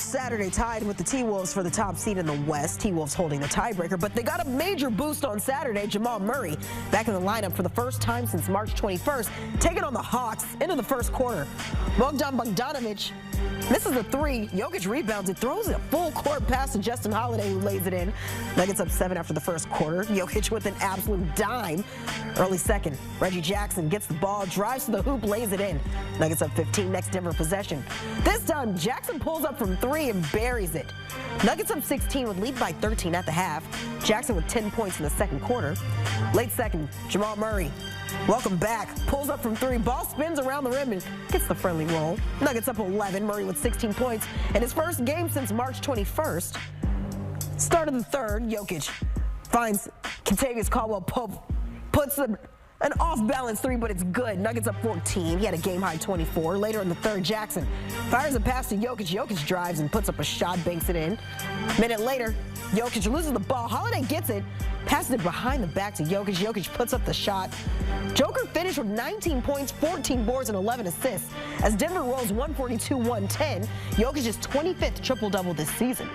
Saturday tied with the T-Wolves for the top seed in the West. T-Wolves holding the tiebreaker, but they got a major boost on Saturday. Jamal Murray back in the lineup for the first time since March 21st, taking on the Hawks into the first quarter. Bogdanovic misses a three. Jokic rebounds it, throws a full court pass to Justin Holiday, who lays it in. Nuggets up 7 after the first quarter. Jokic with an absolute dime. Early second, Reggie Jackson gets the ball, drives to the hoop, lays it in. Nuggets up 15, next Denver possession. This time, Jackson pulls up from 3 and buries it. Nuggets up 16 with lead by 13 at the half. Jackson with 10 points in the second quarter. Late second, Jamal Murray, welcome back, pulls up from 3, ball spins around the rim and gets the friendly roll. Nuggets up 11, Murray with 16 points in his first game since March 21st. Start of the third, Jokic finds Kentavious Caldwell-Pope, puts an off-balance 3, but it's good. Nuggets up 14. He had a game-high 24. Later in the third, Jackson fires a pass to Jokic. Jokic drives and puts up a shot, banks it in. Minute later, Jokic loses the ball. Holiday gets it, passes it behind the back to Jokic. Jokic puts up the shot. Joker finished with 19 points, 14 boards, and 11 assists as Denver rolls 142-110. Jokic's 25th triple-double this season.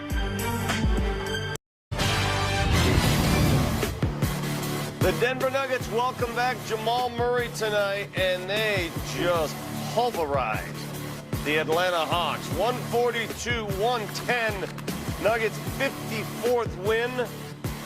The Denver Nuggets welcome back Jamal Murray tonight, and they just pulverized the Atlanta Hawks. 142-110. Nuggets' 54th win,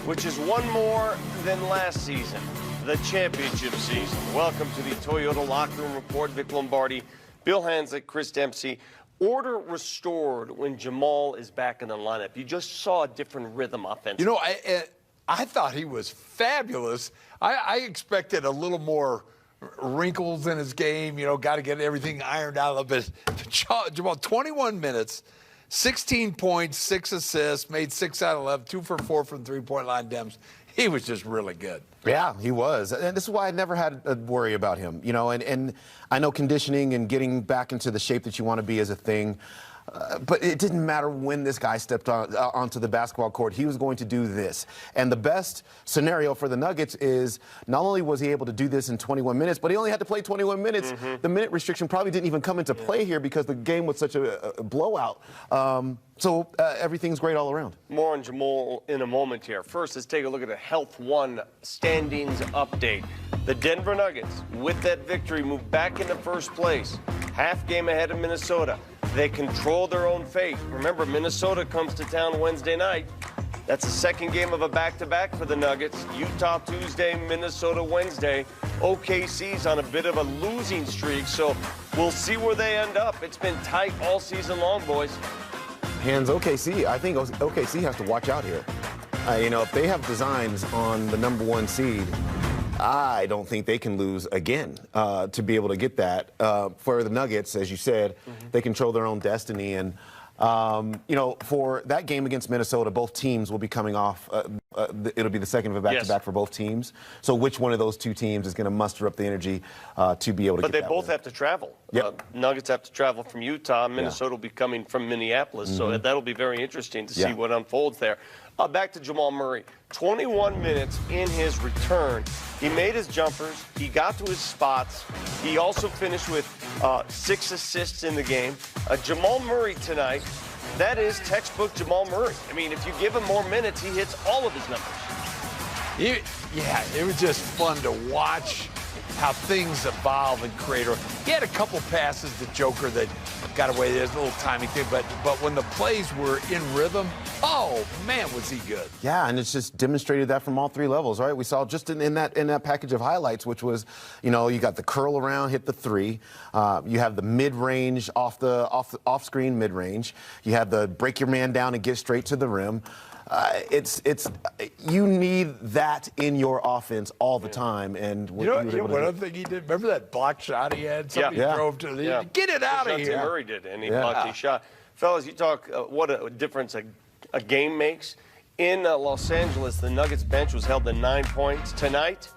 which is one more than last season, the championship season. Welcome to the Toyota Locker Room Report. Vic Lombardi, Bill Hanzlik, Chris Dempsey. Order restored when Jamal is back in the lineup. You just saw a different rhythm offensively. You know, I thought he was fabulous. I expected a little more wrinkles in his game, you know, got to get everything ironed out a little bit. Jamal, 21 minutes, 16 points, 6 assists, made 6 out of 11, 2 for 4 from three-point line Dems. He was just really good. Yeah, he was. And this is why I never had a worry about him, you know, and I know conditioning and getting back into the shape that you want to be is a thing. But it didn't matter when this guy stepped onto the basketball court. He was going to do this. And the best scenario for the Nuggets is not only was he able to do this in 21 minutes, but he only had to play 21 minutes. The minute restriction probably didn't even come into play here because the game was such a blowout. So everything's great all around. More on Jamal in a moment here. First, let's take a look at a Health One standings update. The Denver Nuggets, with that victory, move back into first place. Half game ahead of Minnesota. They control their own fate. Remember, Minnesota comes to town Wednesday night. That's the second game of a back-to-back for the Nuggets. Utah Tuesday, Minnesota Wednesday. OKC's on a bit of a losing streak, so we'll see where they end up. It's been tight all season long, boys. Hands OKC, I think OKC has to watch out here. You know, if they have designs on the #1 seed, I don't think they can lose again to be able to get that. For the Nuggets, as you said, they control their own destiny. And, you know, for that game against Minnesota, both teams will be coming off. It'll be the second of a back-to-back for both teams. So which one of those two teams is going to muster up the energy to be able to get that? But they both have to travel. Yep. Nuggets have to travel from Utah. Minnesota will be coming from Minneapolis. So that'll be very interesting to see what unfolds there. Back to Jamal Murray. 21 minutes in his return. He made his jumpers. He got to his spots. He also finished with 6 assists in the game. Jamal Murray tonight, that is textbook Jamal Murray. I mean, if you give him more minutes, he hits all of his numbers. Yeah, it was just fun to watch how things evolve and create. He had a couple passes to Joker that got away. There's a little timing thing, but when the plays were in rhythm, oh man, was he good! Yeah, and it's just demonstrated that from all 3 levels, right? We saw just in that package of highlights, which was, you know, you got the curl around, hit the 3. You have the mid-range off-screen mid-range. You have the break your man down and get straight to the rim. You need that in your offense all the time. And one other thing he did, remember that block shot he had? Somebody drove to the get it out of here. Murray did, and he blocked his shot. Fellas, you talk what a difference a game makes. In Los Angeles, the Nuggets bench was held to 9 points. Tonight,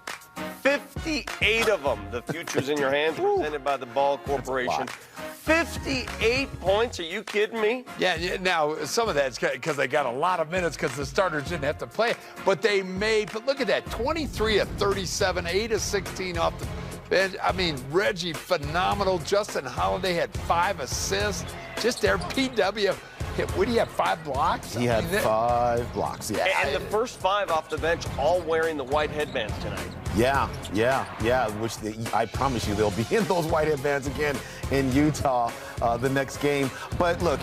58 of them. The future's in your hands, presented by the Ball Corporation. 58 points. Are you kidding me? Yeah, now, some of that's because they got a lot of minutes because the starters didn't have to play. But look at that, 23 of 37, 8 of 16 off the bench. I mean, Reggie, phenomenal. Justin Holiday had 5 assists. Just there, PW. What do you have, 5 blocks? He had 5 blocks, yeah. And the first 5 off the bench, all wearing the white headbands tonight. Yeah. Which I promise you they'll be in those white headbands again in Utah the next game. But look,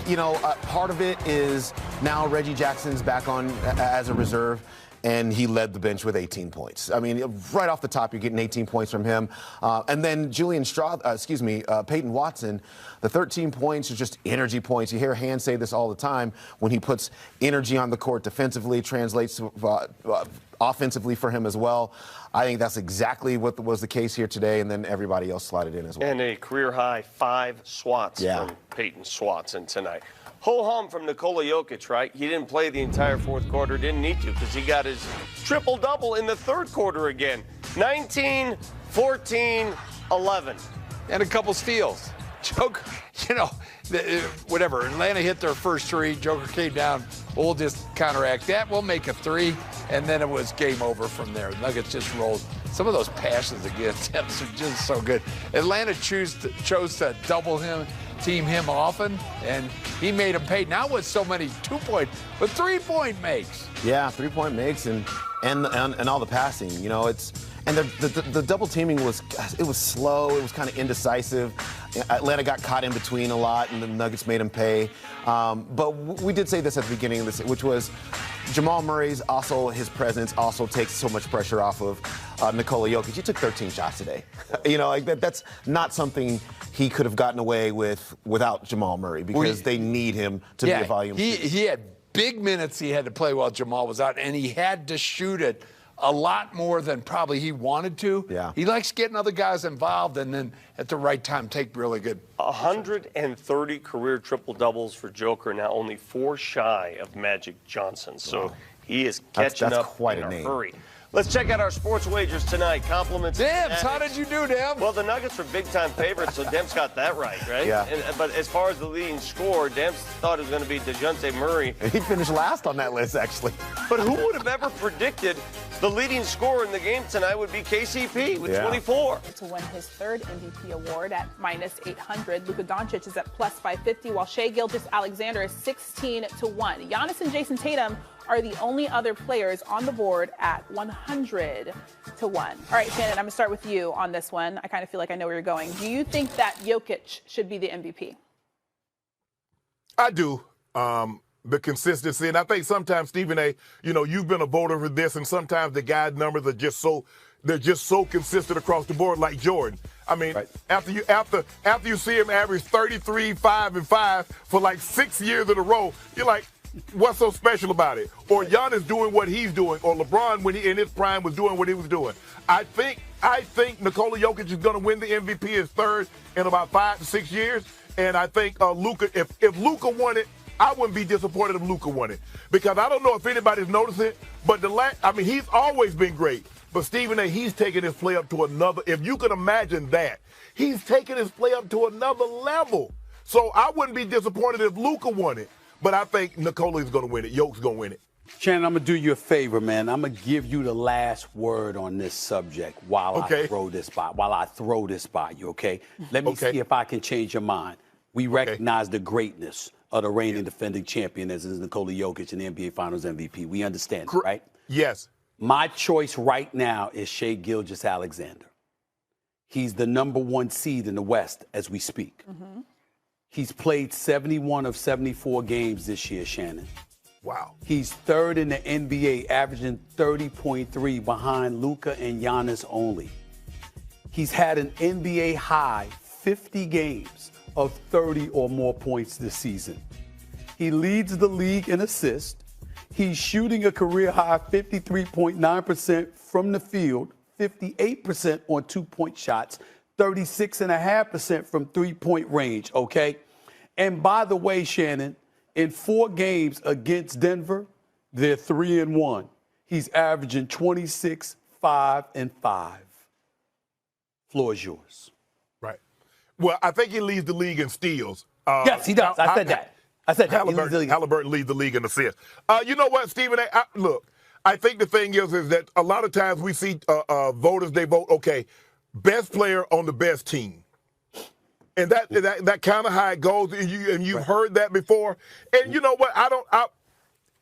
part of it is now Reggie Jackson's back on as a reserve. And he led the bench with 18 points. I mean, right off the top, you're getting 18 points from him. And then Peyton Watson, the 13 points are just energy points. You hear Hand say this all the time. When he puts energy on the court defensively, translates to offensively for him as well. I think that's exactly what was the case here today, and then everybody else slotted in as well. And a career-high 5 swats from Peyton Watson tonight. Ho-hum from Nikola Jokic, right? He didn't play the entire fourth quarter, didn't need to, because he got his triple-double in the third quarter again. 19, 14, 11. And a couple steals. Joker, whatever. Atlanta hit their first 3. Joker came down. We'll just counteract that. We'll make a 3. And then it was game over from there. Nuggets just rolled. Some of those passes against him are just so good. Atlanta chose to double him, team him often, and he made him pay. Not with so many 2-point, but 3-point makes. Yeah, 3-point makes and all the passing. The double teaming was slow. It was kind of indecisive. Atlanta got caught in between a lot, and the Nuggets made him pay. But we did say this at the beginning of this, which was Jamal Murray's his presence also takes so much pressure off of Nikola Jokic. He took 13 shots today. That's not something he could have gotten away with without Jamal Murray, because they need him to be a volume shooter. He had big minutes he had to play while Jamal was out, and he had to shoot it a lot more than probably he wanted to. Yeah. He likes getting other guys involved and then at the right time take really good. 130 career triple-doubles for Joker, now only 4 shy of Magic Johnson. So he is catching up quite in a a name. hurry. Let's check out our sports wagers tonight. Compliments. Debs, how did you do, Deb? Well, the Nuggets are big-time favorites, so Debs got that right? Yeah. But as far as the leading scorer, Debs thought it was going to be Dejounte Murray. He finished last on that list, actually. But who would have ever predicted the leading scorer in the game tonight would be KCP with 24? To win his 3rd MVP award at -800. Luka Doncic is at +550, while Shai Gilgeous-Alexander is 16-1. Giannis and Jason Tatum are the only other players on the board at 100-1. All right, Shannon, I'm going to start with you on this one. I kind of feel like I know where you're going. Do you think that Jokic should be the MVP? I do. The consistency, and I think sometimes, Stephen A., you've been a voter for this, and sometimes the guys' numbers are just so consistent across the board, like Jordan. I mean, after you see him average 33, 5, and 5 for like 6 years in a row, you're like, what's so special about it? Or Giannis doing what he's doing, or LeBron when he in his prime was doing what he was doing. I think Nikola Jokic is going to win the MVP his 3rd in about 5 to 6 years, and I think Luka, if Luka won it, I wouldn't be disappointed if Luka won it, because I don't know if anybody's noticed it, but he's always been great. But Stephen A., he's taking his play up to another. If you can imagine that, he's taking his play up to another level. So I wouldn't be disappointed if Luka won it. But I think Nikola is going to win it. Yoke's going to win it. Shannon, I'm going to do you a favor, man. I'm going to give you the last word on this subject while I throw this by you, okay? Let me see if I can change your mind. We recognize the greatness of the reigning defending champion as is Nikola Jokic and the NBA Finals MVP. We understand it, right? Yes. My choice right now is Shai Gilgeous-Alexander. He's the #1 seed in the West as we speak. Mm-hmm. He's played 71 of 74 games this year, Shannon. Wow. He's 3rd in the NBA, averaging 30.3 behind Luka and Giannis only. He's had an NBA high 50 games of 30 or more points this season. He leads the league in assists. He's shooting a career high 53.9% from the field, 58% on 2-point shots, 36.5% from 3-point range, okay? And by the way, Shannon, in 4 games against Denver, they're 3-1. He's averaging 26, 5, and 5. Floor is yours. Right. Well, I think he leads the league in steals. Yes, he does. I said that. Halliburton leads the league in assists. You know what, Stephen A., look, I think the thing is that a lot of times we see voters, they vote, okay, best player on the best team. And that kind of how it goes, and you've heard that before. And you know what?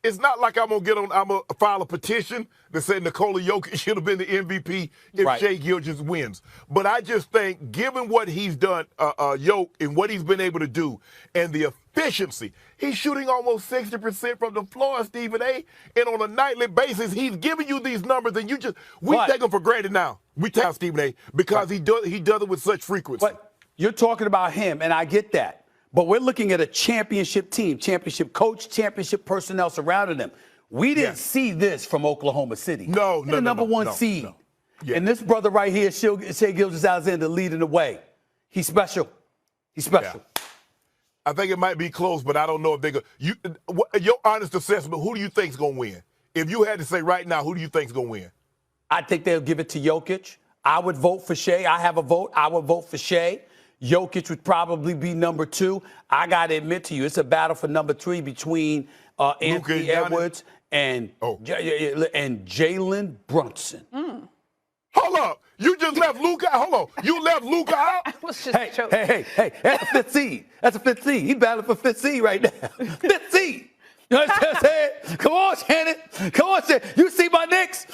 It's not like I'm gonna file a petition that said Nikola Jokic should have been the MVP if Shai Gilgeous wins. But I just think, given what he's done, Jokic, and what he's been able to do, and the efficiency, he's shooting almost 60% from the floor, Stephen A. And on a nightly basis, he's giving you these numbers, and we take them for granted now. We take Stephen A. because he does it with such frequency. But you're talking about him, and I get that. But we're looking at a championship team, championship coach, championship personnel surrounding them. We didn't see this from Oklahoma City. No. The number one seed. No. Yeah. And this brother right here, Shai Gilgeous-Alexander, leading the way. He's special. He's special. Yeah. I think it might be close, but I don't know if they're going to. Your honest assessment, who do you think's going to win? If you had to say right now, who do you think's going to win? I think they'll give it to Jokic. I would vote for Shai. I have a vote. I would vote for Shai. Jokic would probably be number 2. I got to admit to you, it's a battle for number 3 between Anthony Edwards and Jalen Brunson. Hold up. You just left Luka. Hold on. You left Luka out? I was just joking. Hey, that's a 5th seed. That's a 5th seed. He's battling for 5th seed right now. 5th seed. You know what I'm saying? Come on, Shannon. Come on, Shannon. You see my Knicks?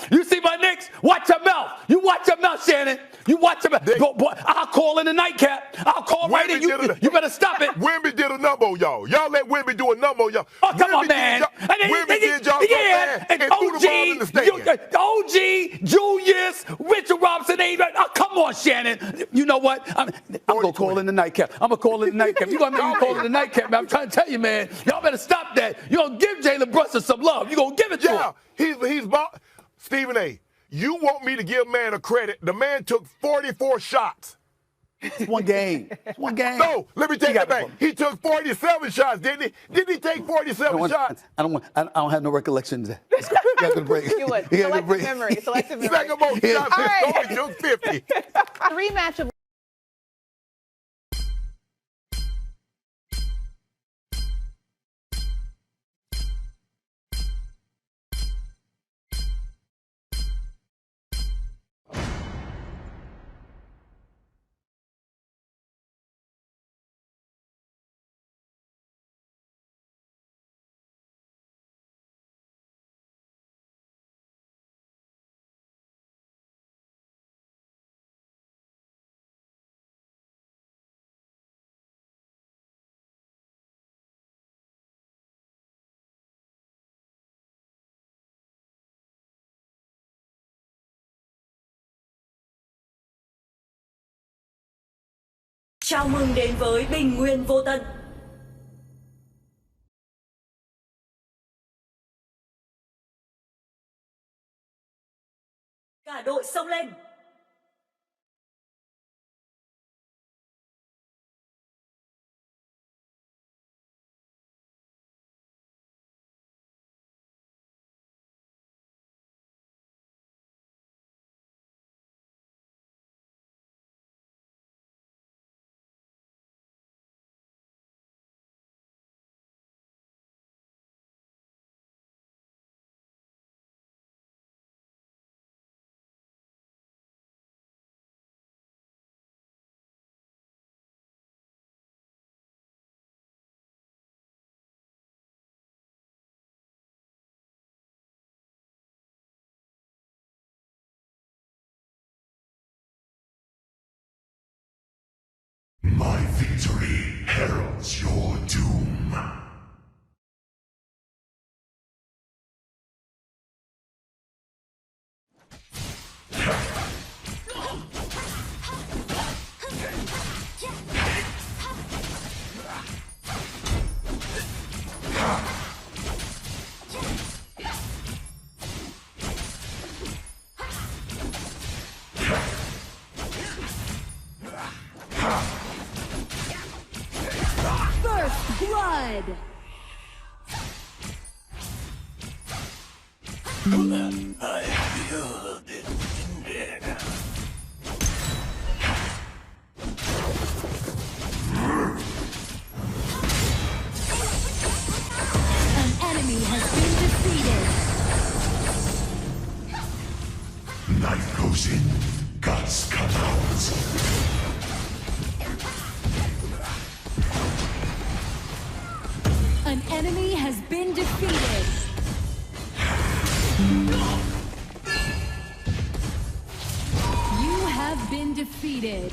Watch your mouth. You watch your mouth, Shannon. You watch your mouth. Go, boy, I'll call in the nightcap. I'll call right in. You better stop it. Wimby did a number on y'all. Y'all let Wimby do a number on y'all. Oh, come on, man. Wimby did y'all so bad and threw the ball in the stand. OG, Julius, Richard Robinson. Oh, come on, Shannon. You know what? I'm going to call in the nightcap. You're going to make me call in the nightcap, man. I'm trying to tell you, man. Y'all better stop that. You're going to give Jalen Brunson some love. You're going to give it to him. Yeah, he's Stephen A., you want me to give man a credit. The man took 44 shots. It's one game. No, let me take that back. He took 47 shots, didn't he? Didn't he take 47 shots? I don't have no recollection of that. You got to break. You would. Selective memory. Second most shots. All right. He took 50. Rematch of Chào mừng đến với Bình Nguyên Vô Tận. Cả đội xông lên. My victory heralds your doom. Blood. I feel it. An enemy has been defeated. Knife goes in, guts come out. defeated.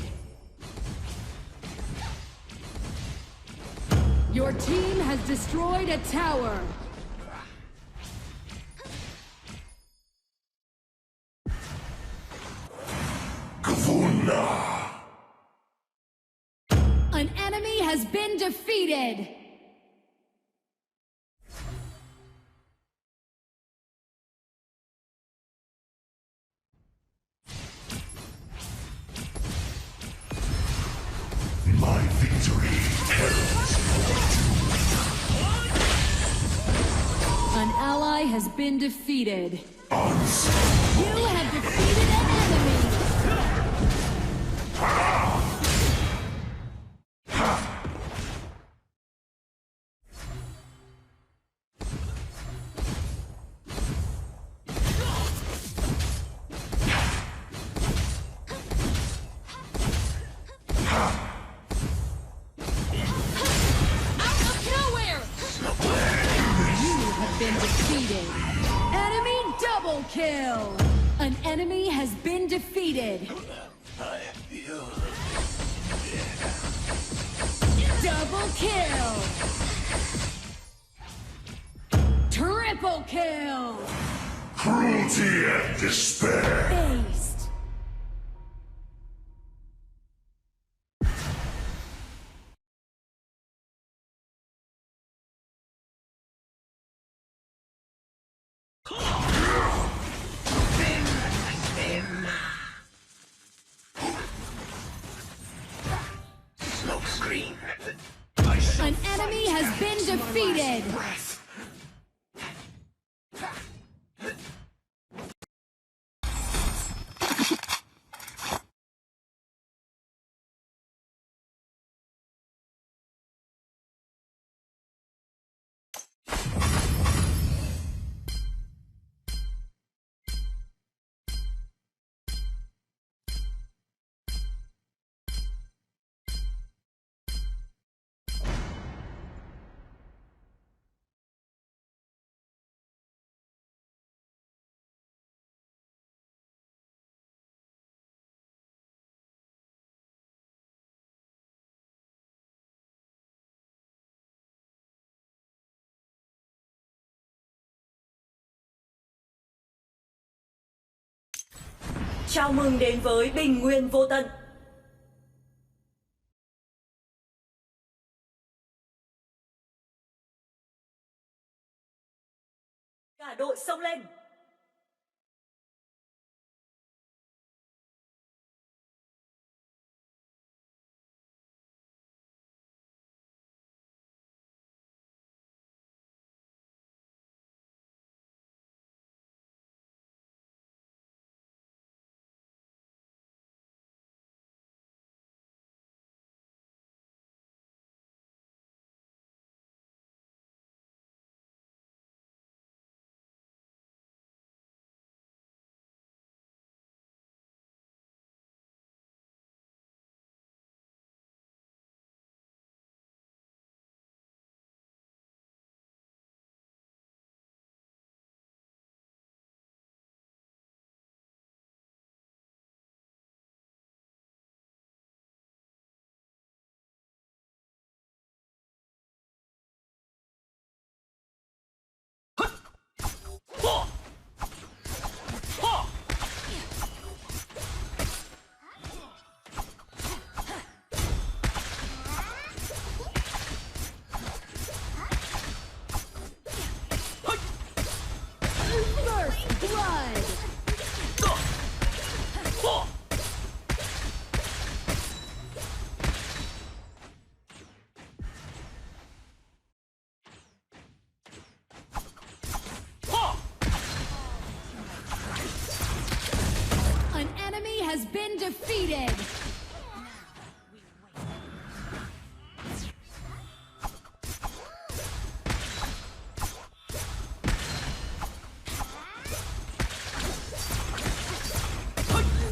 Your team has destroyed a tower. Kavuna. An enemy has been defeated. My victory heralds An ally has been defeated. onslaught. You have defeated an enemy. Out of nowhere! You have been defeated. Enemy double kill. An enemy has been defeated. I feel Double kill. Triple kill. cruelty and despair. Aced. Smoke screen. An enemy has been defeated. Chào mừng đến với Bình Nguyên Vô Tận. Cả đội xông lên. has been defeated.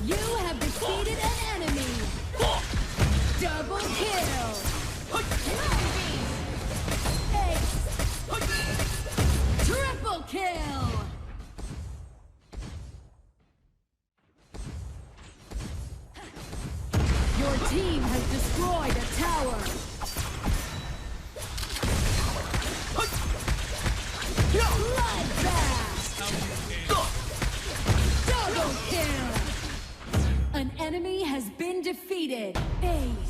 You have defeated an enemy. Double kill. Ace. Triple kill. destroyed a tower. Bloodbath. Double kill. An enemy has been defeated. Ace.